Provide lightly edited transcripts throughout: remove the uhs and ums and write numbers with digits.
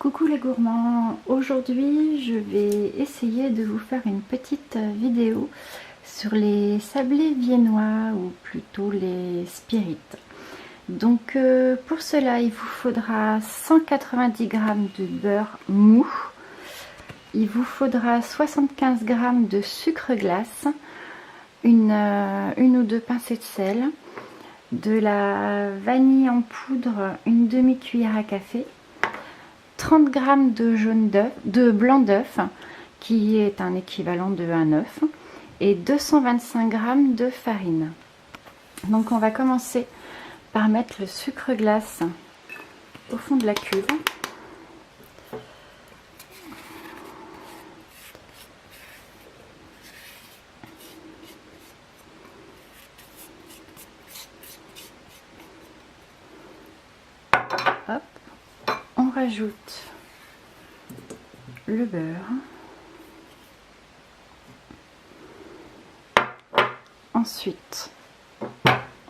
Coucou les gourmands, aujourd'hui je vais essayer de vous faire une petite vidéo sur les sablés viennois ou plutôt les spirites. Donc pour cela il vous faudra 190 g de beurre mou, il vous faudra 75 g de sucre glace, une ou deux pincées de sel, de la vanille en poudre, une demi-cuillère à café, 30 g de blanc d'œuf qui est un équivalent de un œuf et 225 g de farine. Donc on va commencer par mettre le sucre glace au fond de la cuve. Hop. On rajoute le beurre. Ensuite,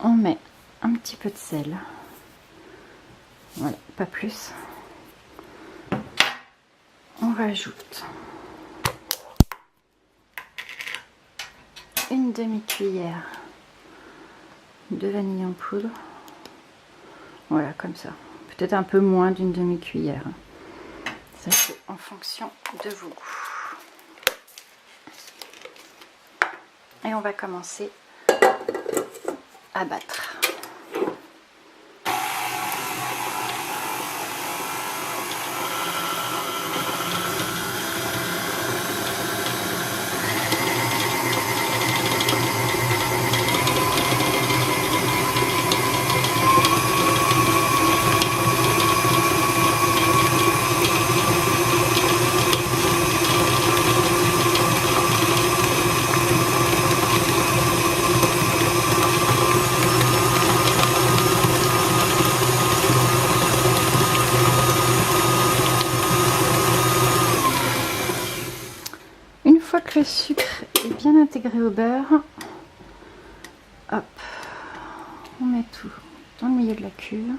on met un petit peu de sel. Voilà, pas plus. On rajoute une demi-cuillère de vanille en poudre. Voilà, comme ça. Peut-être un peu moins d'une demi-cuillère. Ça c'est en fonction de vos goûts. Et on va commencer à battre. Une fois que le sucre est bien intégré au beurre, hop, on met tout dans le milieu de la cuve.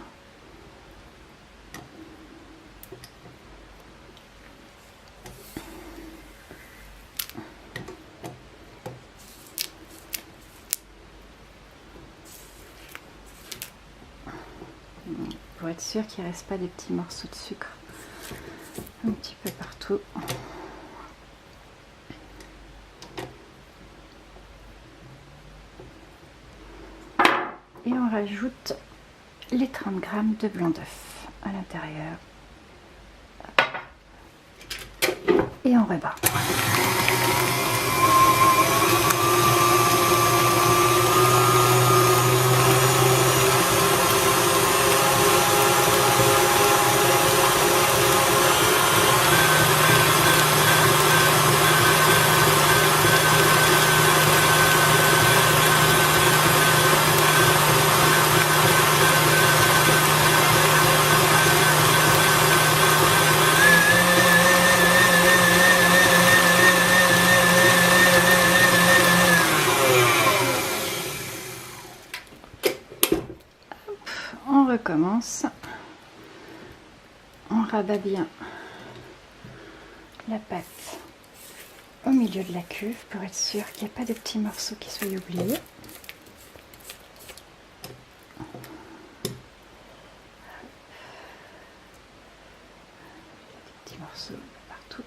Pour être sûr qu'il ne reste pas des petits morceaux de sucre un petit peu partout. Et on rajoute les 30 g de blanc d'œuf à l'intérieur. Et on rebat. On recommence, on rabat bien la pâte au milieu de la cuve pour être sûr qu'il n'y a pas de petits morceaux qui soient oubliés. Des petits morceaux partout.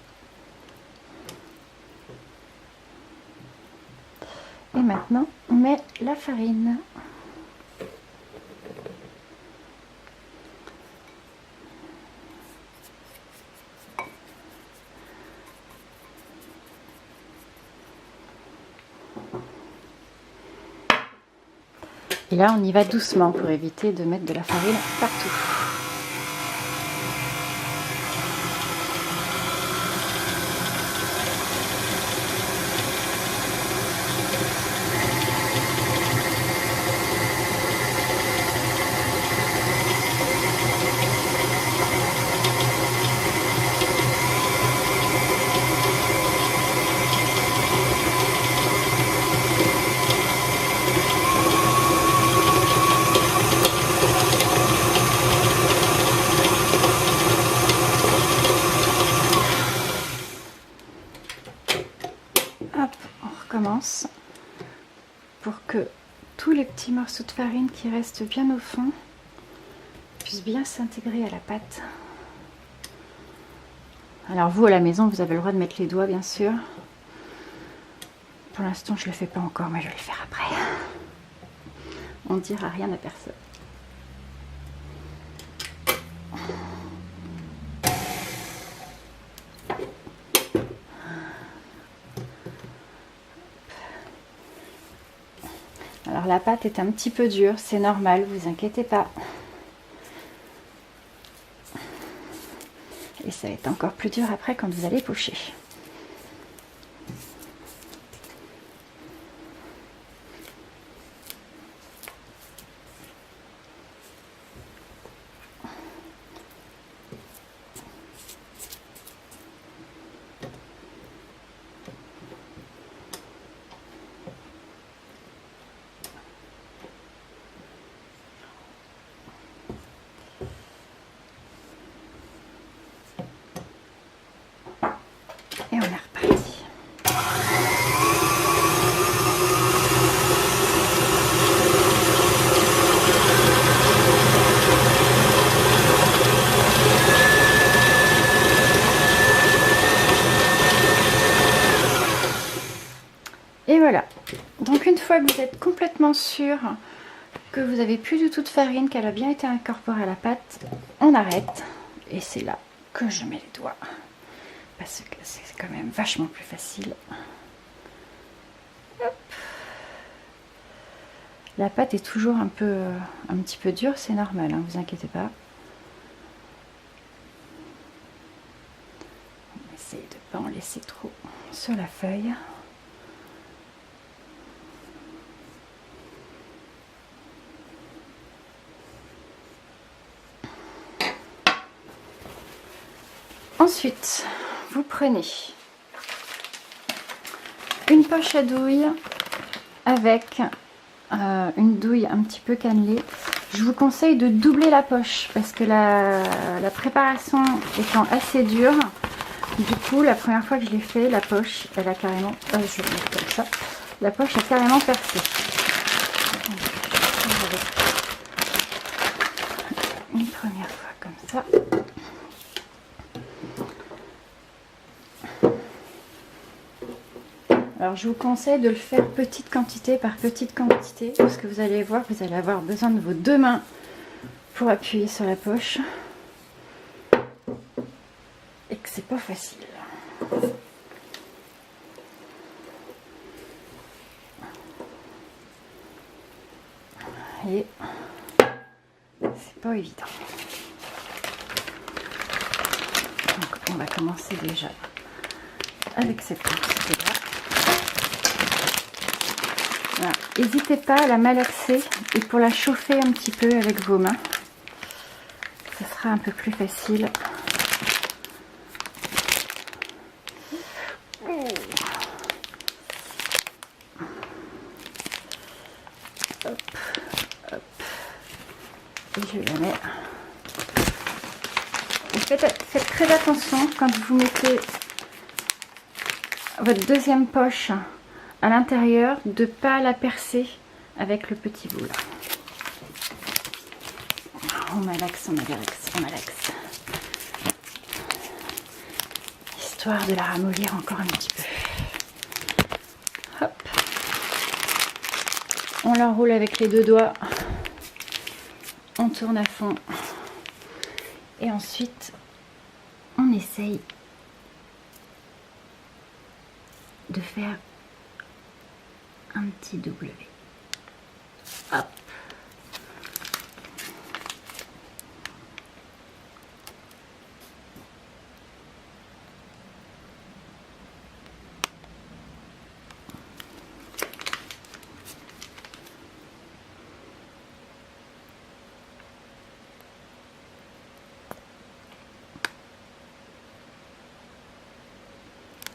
Et maintenant on met la farine. Et là, on y va doucement pour éviter de mettre de la farine partout. d'avance pour que tous les petits morceaux de farine qui restent bien au fond puissent bien s'intégrer à la pâte. Alors vous à la maison, vous avez le droit de mettre les doigts bien sûr. Pour l'instant je le fais pas encore, mais je vais le faire après. On ne dira rien à personne. Alors la pâte est un petit peu dure, c'est normal, vous inquiétez pas. Et ça va être encore plus dur après quand vous allez pocher. Et on est reparti. Et voilà. Donc une fois que vous êtes complètement sûr que vous n'avez plus du tout de farine, qu'elle a bien été incorporée à la pâte, on arrête. Et c'est là que je mets les doigts. Parce que c'est quand même vachement plus facile. Hop. La pâte est toujours un petit peu dure, c'est normal, hein, vous inquiétez pas. On essaye de ne pas en laisser trop sur la feuille. Ensuite, vous prenez une poche à douille avec une douille un petit peu cannelée. Je vous conseille de doubler la poche parce que la préparation étant assez dure, du coup la première fois que je l'ai fait, la poche elle a carrément, je vais mettre comme ça, la poche a carrément percé. Une première fois comme ça. Alors je vous conseille de le faire petite quantité par petite quantité parce que vous allez voir, vous allez avoir besoin de vos deux mains pour appuyer sur la poche et que c'est pas facile. Et c'est pas évident. Donc on va commencer déjà avec cette quantité-là. Voilà. N'hésitez pas à la malaxer et pour la chauffer un petit peu avec vos mains. Ce sera un peu plus facile. Hop, hop. Et je la mets. Et faites très attention quand vous mettez votre deuxième poche à l'intérieur de ne pas la percer avec le petit bout là. On malaxe, on malaxe, on malaxe. Histoire de la ramollir encore un petit peu. Hop. On l'enroule avec les deux doigts. On tourne à fond. Et ensuite, on essaye de faire un petit W. Hop.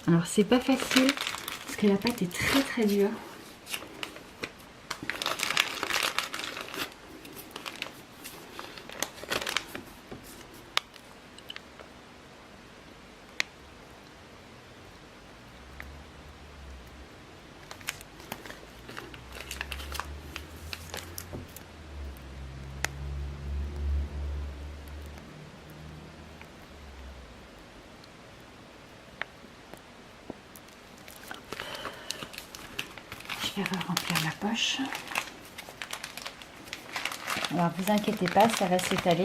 Alors c'est pas facile parce que la pâte est très dure. faire remplir ma poche. Alors vous inquiétez pas, ça va s'étaler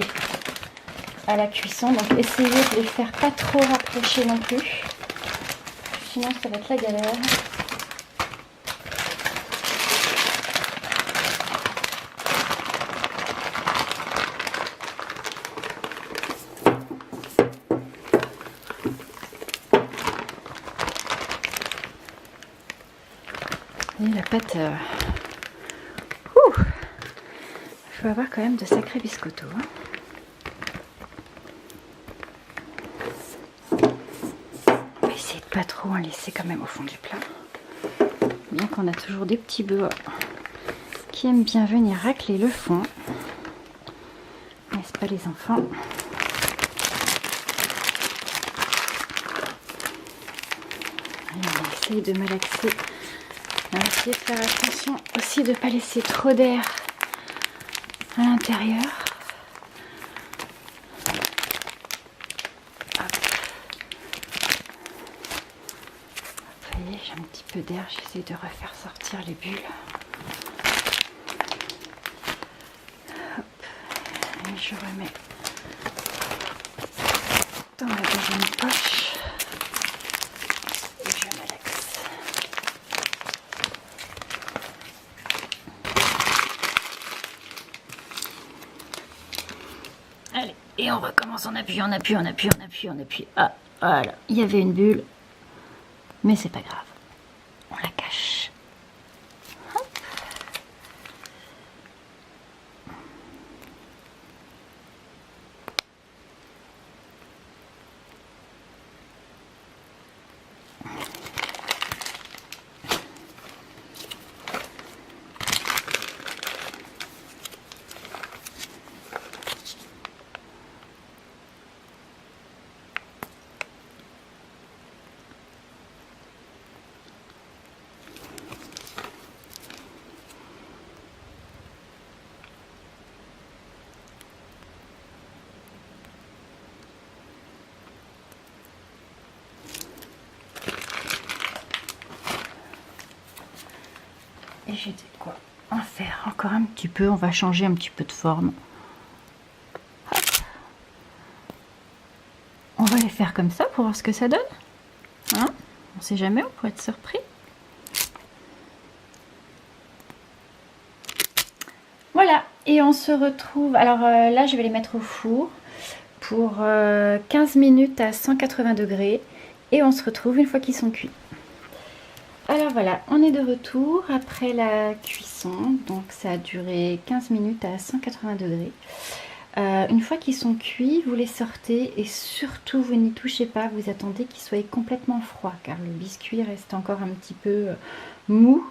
à la cuisson, donc essayez de les faire pas trop rapprocher non plus, sinon ça va être la galère. Et la pâte, il faut avoir quand même de sacrés biscottos. Hein. On va essayer de pas trop en laisser quand même au fond du plat. Bien qu'on a toujours des petits bœufs qui aiment bien venir racler le fond. N'est-ce pas les enfants? Allez, on essaye de malaxer. On va essayer de faire attention aussi de ne pas laisser trop d'air à l'intérieur. Vous voyez, j'ai un petit peu d'air, j'essaie de refaire sortir les bulles. Hop. Et je remets dans la deuxième poche et je malaxe. Allez, et on recommence, on appuie, on appuie, on appuie, on appuie, on appuie. Ah, voilà, il y avait une bulle, mais c'est pas grave, on la cache. Hop. Et j'ai de quoi en faire encore un petit peu. On va changer un petit peu de forme. Hop. On va les faire comme ça pour voir ce que ça donne. Hein, on sait jamais, on pourrait être surpris. Voilà, et on se retrouve. Alors là, je vais les mettre au four pour 15 minutes à 180 degrés. Et on se retrouve une fois qu'ils sont cuits. Alors voilà, on est de retour après la cuisson, donc ça a duré 15 minutes à 180 degrés. Une fois qu'ils sont cuits, vous les sortez et surtout vous n'y touchez pas, vous attendez qu'ils soient complètement froids car le biscuit reste encore un petit peu mou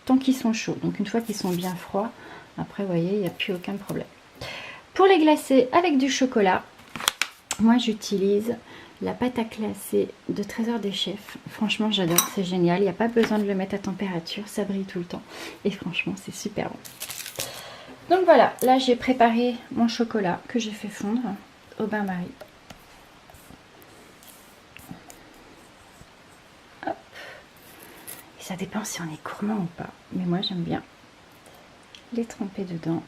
tant qu'ils sont chauds. Donc une fois qu'ils sont bien froids, après vous voyez, il n'y a plus aucun problème. Pour les glacer avec du chocolat, moi j'utilise la pâte à glacer de Trésor des Chefs. Franchement j'adore, c'est génial, il n'y a pas besoin de le mettre à température, ça brille tout le temps et franchement c'est super bon. Donc voilà, là j'ai préparé mon chocolat que j'ai fait fondre au bain-marie. Hop. Et ça dépend si on est gourmand ou pas, mais moi j'aime bien les tremper dedans.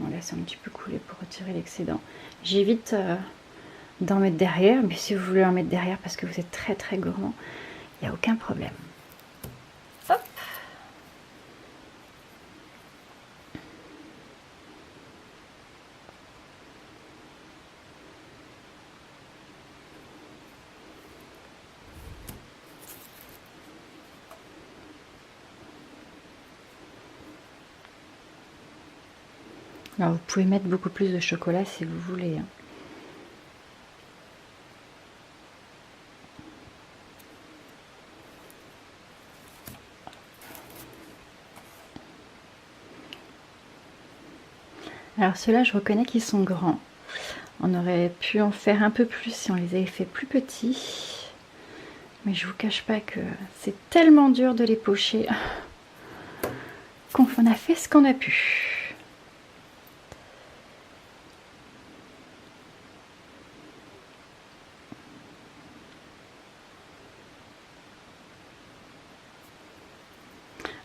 On laisse un petit peu couler pour retirer l'excédent. J'évite d'en mettre derrière, mais si vous voulez en mettre derrière parce que vous êtes très très gourmand, il n'y a aucun problème. Hop. Alors vous pouvez mettre beaucoup plus de chocolat si vous voulez. Hein. Alors ceux-là, je reconnais qu'ils sont grands. On aurait pu en faire un peu plus si on les avait fait plus petits. Mais je vous cache pas que c'est tellement dur de les pocher qu'on a fait ce qu'on a pu.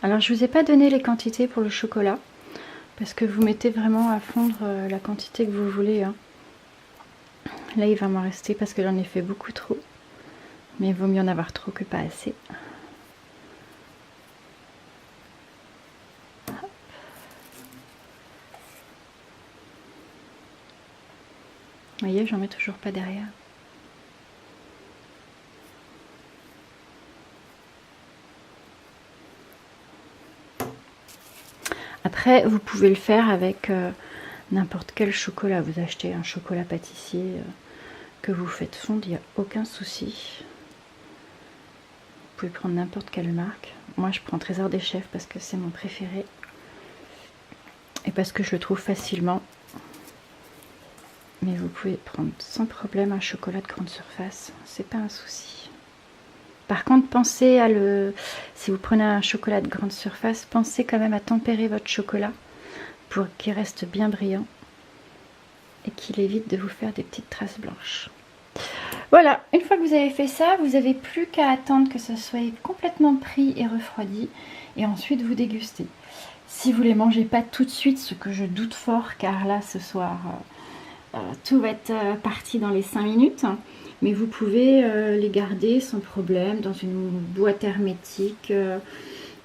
Alors je vous ai pas donné les quantités pour le chocolat, parce que vous mettez vraiment à fondre la quantité que vous voulez, hein. Là il va m'en rester parce que j'en ai fait beaucoup trop, mais il vaut mieux en avoir trop que pas assez. Vous voyez, j'en mets toujours pas derrière. Après, vous pouvez le faire avec n'importe quel chocolat. Vous achetez un chocolat pâtissier que vous faites fondre, il n'y a aucun souci. Vous pouvez prendre n'importe quelle marque. Moi, je prends Trésor des Chefs parce que c'est mon préféré. Et parce que je le trouve facilement. Mais vous pouvez prendre sans problème un chocolat de grande surface, c'est pas un souci. Par contre, pensez à si vous prenez un chocolat de grande surface, pensez quand même à tempérer votre chocolat pour qu'il reste bien brillant et qu'il évite de vous faire des petites traces blanches. Voilà, une fois que vous avez fait ça, vous n'avez plus qu'à attendre que ce soit complètement pris et refroidi et ensuite vous dégustez. Si vous ne les mangez pas tout de suite, ce que je doute fort car là ce soir... tout va être parti dans les 5 minutes, mais vous pouvez les garder sans problème dans une boîte hermétique,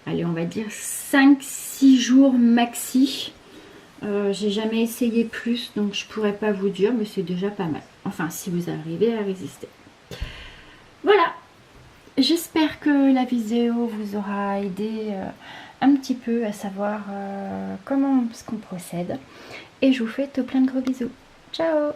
allez on va dire 5-6 jours maxi. J'ai jamais essayé plus donc je pourrais pas vous dire, mais c'est déjà pas mal, enfin si vous arrivez à résister. Voilà, j'espère que la vidéo vous aura aidé un petit peu à savoir comment est-ce qu'on procède, et je vous fais tout plein de gros bisous. Ciao!